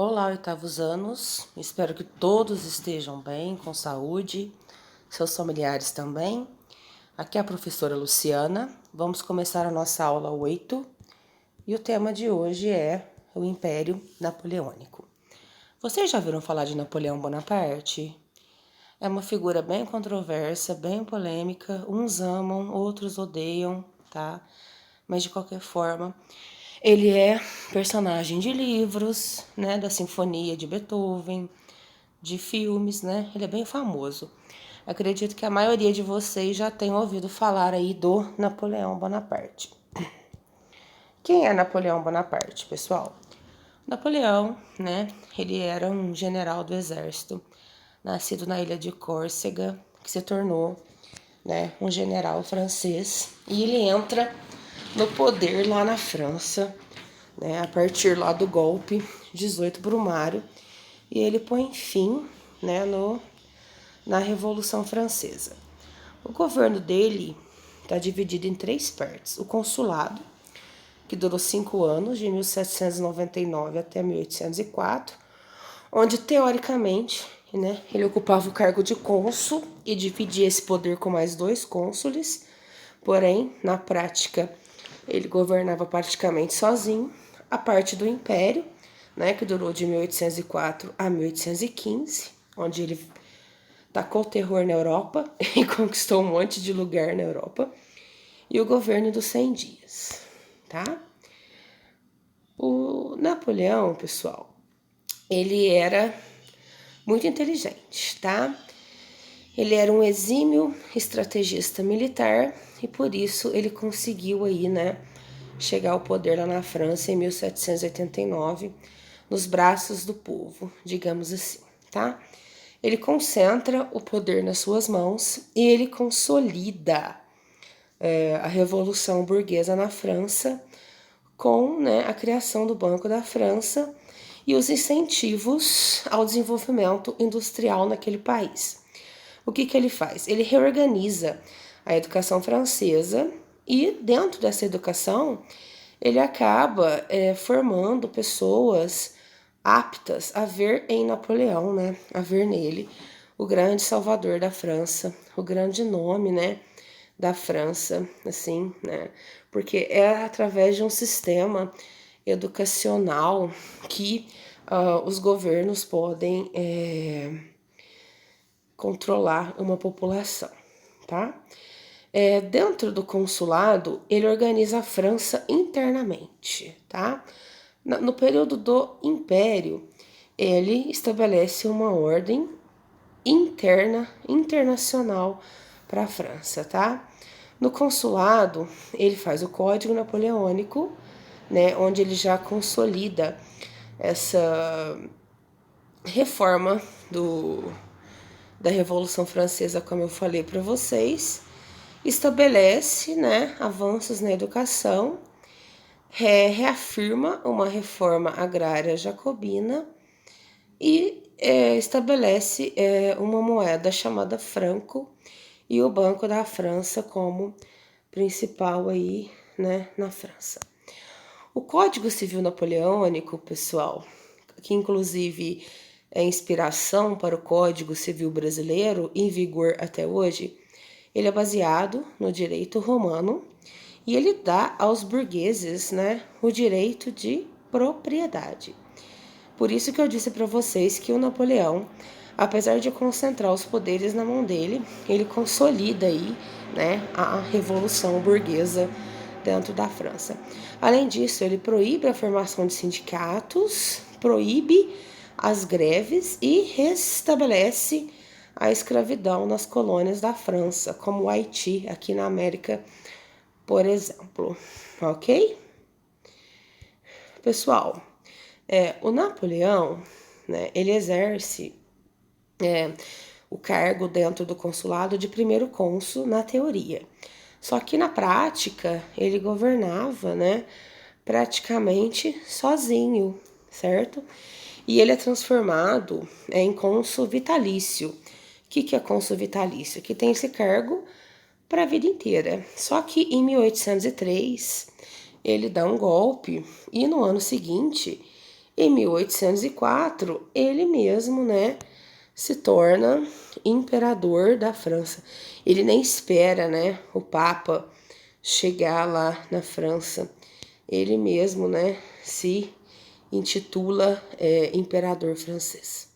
Olá, oitavos anos. Espero que todos estejam bem, com saúde, seus familiares também. Aqui é a professora Luciana. Vamos começar a nossa aula 8 e o tema de hoje é o Império Napoleônico. Vocês já viram falar de Napoleão Bonaparte? É uma figura bem controversa, bem polêmica. Uns amam, outros odeiam, tá? Mas de qualquer forma, ele é personagem de livros, né, da Sinfonia de Beethoven, de filmes, né? Ele é bem famoso. Acredito que a maioria de vocês já tem ouvido falar aí do Napoleão Bonaparte. Quem é Napoleão Bonaparte, pessoal? Napoleão, né? Ele era um general do exército, nascido na ilha de Córcega, que se tornou, né, um general francês, e ele entra no poder lá na França, né, a partir lá do golpe 18 Brumário, e ele põe fim, né, na Revolução Francesa. O governo dele está dividido em três partes: o consulado, que durou 5 anos, de 1799 até 1804, onde teoricamente, né, ele ocupava o cargo de cônsul e dividia esse poder com mais 2 cônsules, porém, na prática, ele governava praticamente sozinho. A parte do Império, né, que durou de 1804 a 1815, onde ele tacou terror na Europa e conquistou um monte de lugar na Europa, e o governo dos 100 dias, tá? O Napoleão, pessoal, ele era muito inteligente, tá? Ele era um exímio estrategista militar e por isso ele conseguiu aí, né, chegar ao poder lá na França em 1789, nos braços do povo, digamos assim, tá? Ele concentra o poder nas suas mãos e ele consolida a Revolução Burguesa na França com, né, a criação do Banco da França e os incentivos ao desenvolvimento industrial naquele país. O que ele faz? Ele reorganiza a educação francesa e dentro dessa educação ele acaba formando pessoas aptas a ver em Napoleão, né? A ver nele o grande salvador da França, o grande nome, né? Da França, assim, né? Porque é através de um sistema educacional que os governos podem controlar uma população, tá? Dentro do consulado, ele organiza a França internamente, tá? No período do Império, ele estabelece uma ordem interna, internacional para a França, tá? No consulado, ele faz o Código Napoleônico, né, onde ele já consolida essa reforma da Revolução Francesa, como eu falei para vocês, estabelece, né, avanços na educação, reafirma uma reforma agrária jacobina e estabelece uma moeda chamada franco e o Banco da França como principal aí, né, na França. O Código Civil Napoleônico, pessoal, que inclusive é inspiração para o Código Civil Brasileiro, em vigor até hoje, ele é baseado no direito romano e ele dá aos burgueses, né, o direito de propriedade. Por isso que eu disse para vocês que o Napoleão, apesar de concentrar os poderes na mão dele, ele consolida aí, né, a revolução burguesa dentro da França. Além disso, ele proíbe a formação de sindicatos, proíbe as greves e restabelece a escravidão nas colônias da França, como o Haiti, aqui na América, por exemplo. Ok? Pessoal, o Napoleão, né, ele exerce o cargo dentro do consulado de primeiro cônsul na teoria. Só que na prática ele governava, né, praticamente sozinho, certo? E ele é transformado em cônsul vitalício. O que é cônsul vitalício? Que tem esse cargo para a vida inteira. Só que em 1803 ele dá um golpe e no ano seguinte Em 1804, ele mesmo, né, se torna imperador da França. Ele nem espera, né, o Papa chegar lá na França. Ele mesmo, né, se intitula imperador francês.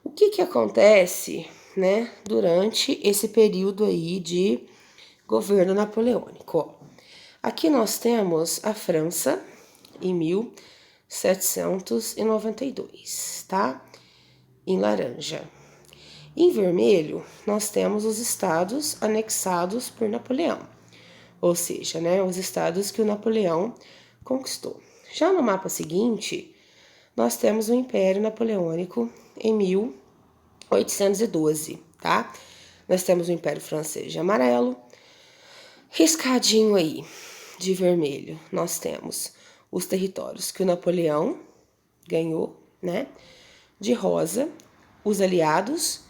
O que acontece, né, durante esse período aí de governo napoleônico? Aqui nós temos a França em 1792, tá? Em laranja. Em vermelho, nós temos os estados anexados por Napoleão, ou seja, né, os estados que o Napoleão conquistou. Já no mapa seguinte, nós temos o Império Napoleônico em 1812, tá? Nós temos o Império Francês de amarelo, riscadinho aí de vermelho, nós temos os territórios que o Napoleão ganhou, né? De rosa, os aliados,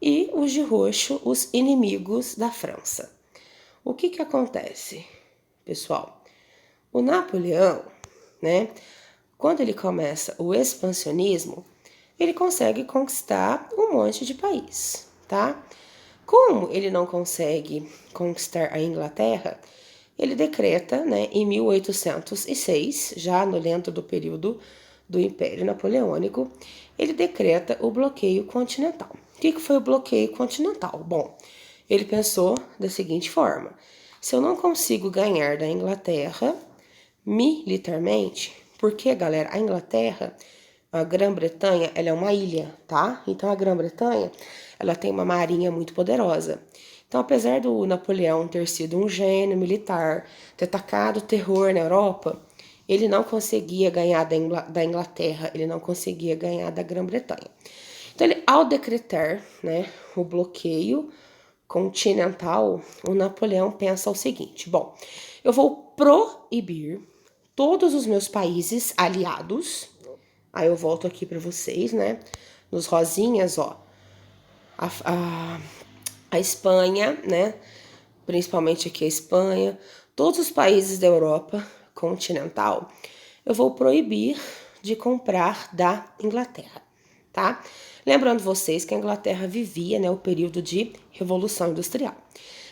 e os de roxo, os inimigos da França. O que acontece, pessoal? O Napoleão, né? Quando ele começa o expansionismo, ele consegue conquistar um monte de país, tá? Como ele não consegue conquistar a Inglaterra, ele decreta, né, em 1806, já no dentro do período do Império Napoleônico, ele decreta o bloqueio continental. O que foi o bloqueio continental? Bom, ele pensou da seguinte forma: se eu não consigo ganhar da Inglaterra militarmente, porque, galera, a Inglaterra, a Grã-Bretanha, ela é uma ilha, tá? Então a Grã-Bretanha, ela tem uma marinha muito poderosa. Então, apesar do Napoleão ter sido um gênio militar, ter tacado terror na Europa, ele não conseguia ganhar da Inglaterra, ele não conseguia ganhar da Grã-Bretanha. Então, ele, ao decretar, né, o bloqueio continental, o Napoleão pensa o seguinte: bom, eu vou proibir todos os meus países aliados. Aí eu volto aqui para vocês, né, nos rosinhas, ó, a Espanha, né, principalmente aqui a Espanha, todos os países da Europa continental, eu vou proibir de comprar da Inglaterra, tá? Lembrando vocês que a Inglaterra vivia, né, o período de Revolução Industrial.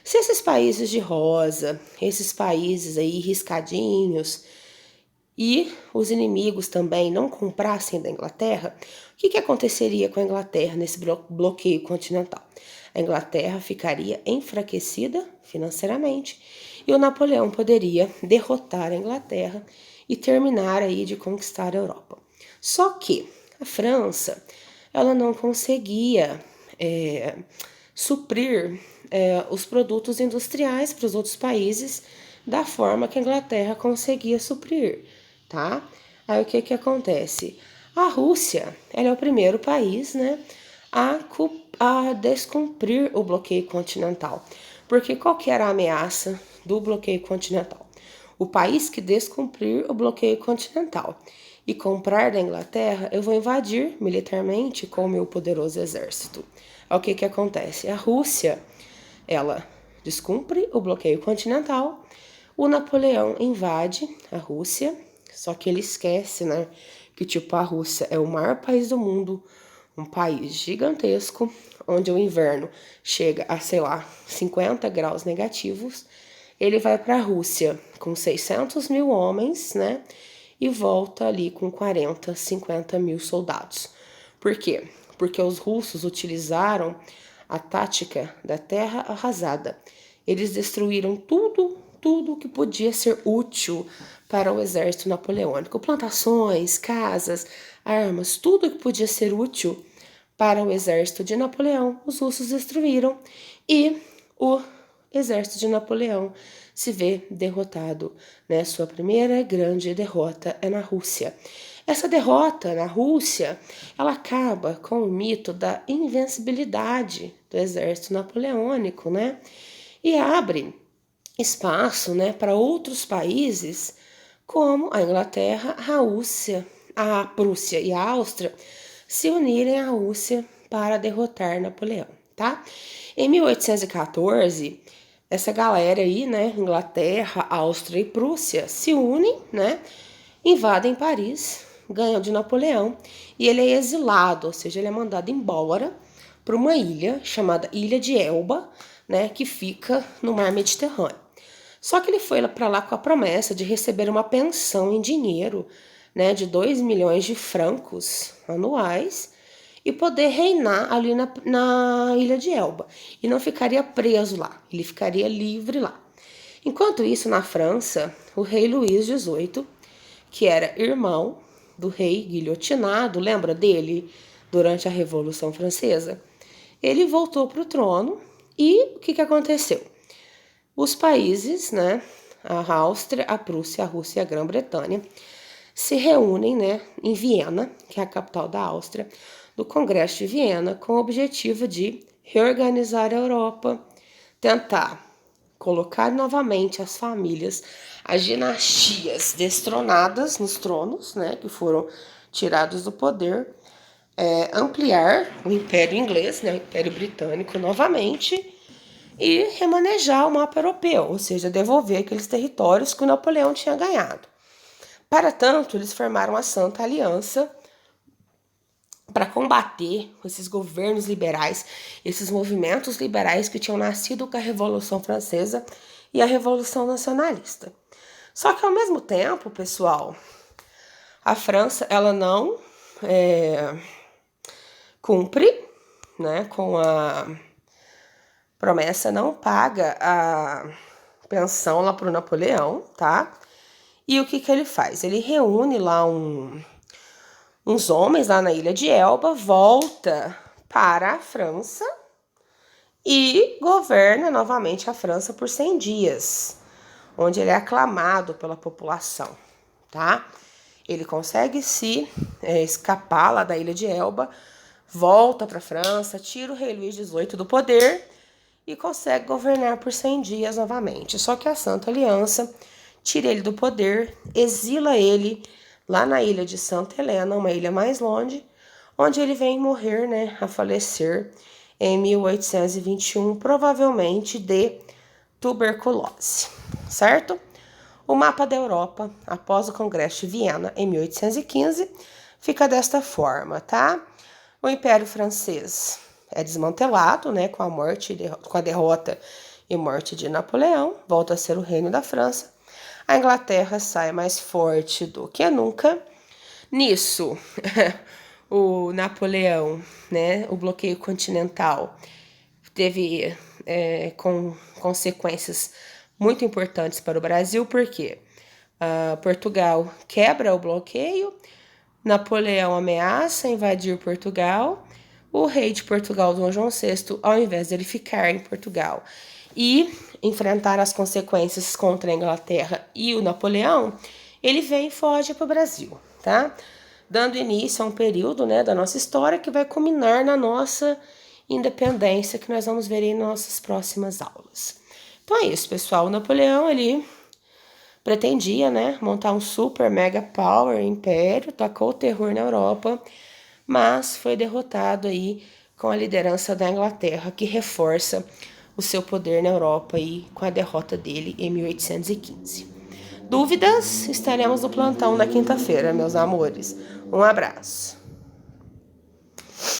Se esses países de rosa, esses países aí riscadinhos, e os inimigos também não comprassem da Inglaterra, o que aconteceria com a Inglaterra nesse bloqueio continental? A Inglaterra ficaria enfraquecida financeiramente e o Napoleão poderia derrotar a Inglaterra e terminar aí de conquistar a Europa. Só que a França, ela não conseguia suprir os produtos industriais para os outros países da forma que a Inglaterra conseguia suprir, tá? Aí o que acontece? A Rússia, ela é o primeiro país, né, a descumprir o bloqueio continental. Porque qual que era a ameaça do bloqueio continental? O país que descumprir o bloqueio continental e comprar da Inglaterra, eu vou invadir militarmente com o meu poderoso exército. Aí o que acontece? A Rússia, ela descumpre o bloqueio continental, o Napoleão invade a Rússia, só que ele esquece, né, que tipo a Rússia é o maior país do mundo, um país gigantesco, onde o inverno chega a, sei lá, 50 graus negativos. Ele vai para a Rússia com 600 mil homens, né, e volta ali com 40, 50 mil soldados. Por quê? Porque os russos utilizaram a tática da terra arrasada. Eles destruíram tudo que podia ser útil para o exército napoleônico. Plantações, casas, armas, tudo que podia ser útil para o exército de Napoleão, os russos destruíram e o exército de Napoleão se vê derrotado, né? Sua primeira grande derrota é na Rússia. Essa derrota na Rússia, ela acaba com o mito da invencibilidade do exército napoleônico, né? E abre espaço, né, para outros países como a Inglaterra, a Rússia, a Prússia e a Áustria se unirem à Rússia para derrotar Napoleão, tá? Em 1814, essa galera aí, né, Inglaterra, Áustria e Prússia se unem, né, invadem Paris, ganha de Napoleão e ele é exilado, ou seja, ele é mandado embora para uma ilha chamada Ilha de Elba, né, que fica no mar Mediterrâneo. Só que ele foi para lá com a promessa de receber uma pensão em dinheiro, né, de 2 milhões de francos anuais e poder reinar ali na Ilha de Elba. E não ficaria preso lá, ele ficaria livre lá. Enquanto isso, na França, o rei Luís XVIII, que era irmão do rei guilhotinado, lembra dele durante a Revolução Francesa? Ele voltou para o trono e o que aconteceu? Os países, né, a Áustria, a Prússia, a Rússia e a Grã-Bretanha, se reúnem, né, em Viena, que é a capital da Áustria, do Congresso de Viena, com o objetivo de reorganizar a Europa, tentar colocar novamente as famílias, as dinastias destronadas nos tronos, né, que foram tirados do poder, ampliar o Império Inglês, né, o Império Britânico novamente e remanejar o mapa europeu, ou seja, devolver aqueles territórios que o Napoleão tinha ganhado. Para tanto, eles formaram a Santa Aliança para combater esses governos liberais, esses movimentos liberais que tinham nascido com a Revolução Francesa e a Revolução Nacionalista. Só que ao mesmo tempo, pessoal, a França ela não cumpre, né, com a promessa, não paga a pensão lá para o Napoleão, tá? E o que ele faz? Ele reúne lá uns homens lá na Ilha de Elba, volta para a França e governa novamente a França por 100 dias, onde ele é aclamado pela população, tá? Ele consegue se escapar lá da Ilha de Elba, volta para a França, tira o rei Luís XVIII do poder e consegue governar por 100 dias novamente. Só que a Santa Aliança tira ele do poder, exila ele lá na ilha de Santa Helena, uma ilha mais longe, onde ele vem morrer, né, a falecer em 1821, provavelmente de tuberculose, certo? O mapa da Europa, após o Congresso de Viena, em 1815, fica desta forma, tá? O Império Francês é desmantelado, né, com a derrota e morte de Napoleão, volta a ser o Reino da França. A Inglaterra sai mais forte do que nunca. Nisso, o Napoleão, né, o bloqueio continental, teve consequências muito importantes para o Brasil, porque Portugal quebra o bloqueio, Napoleão ameaça invadir Portugal, o rei de Portugal, Dom João VI, ao invés dele ficar em Portugal e enfrentar as consequências contra a Inglaterra e o Napoleão, ele vem e foge para o Brasil, tá? Dando início a um período, né, da nossa história que vai culminar na nossa independência, que nós vamos ver em nossas próximas aulas. Então é isso, pessoal. O Napoleão, ele pretendia, né, montar um super mega power império, tacou o terror na Europa, mas foi derrotado aí com a liderança da Inglaterra, que reforça o seu poder na Europa aí com a derrota dele em 1815. Dúvidas? Estaremos no plantão na quinta-feira, meus amores. Um abraço.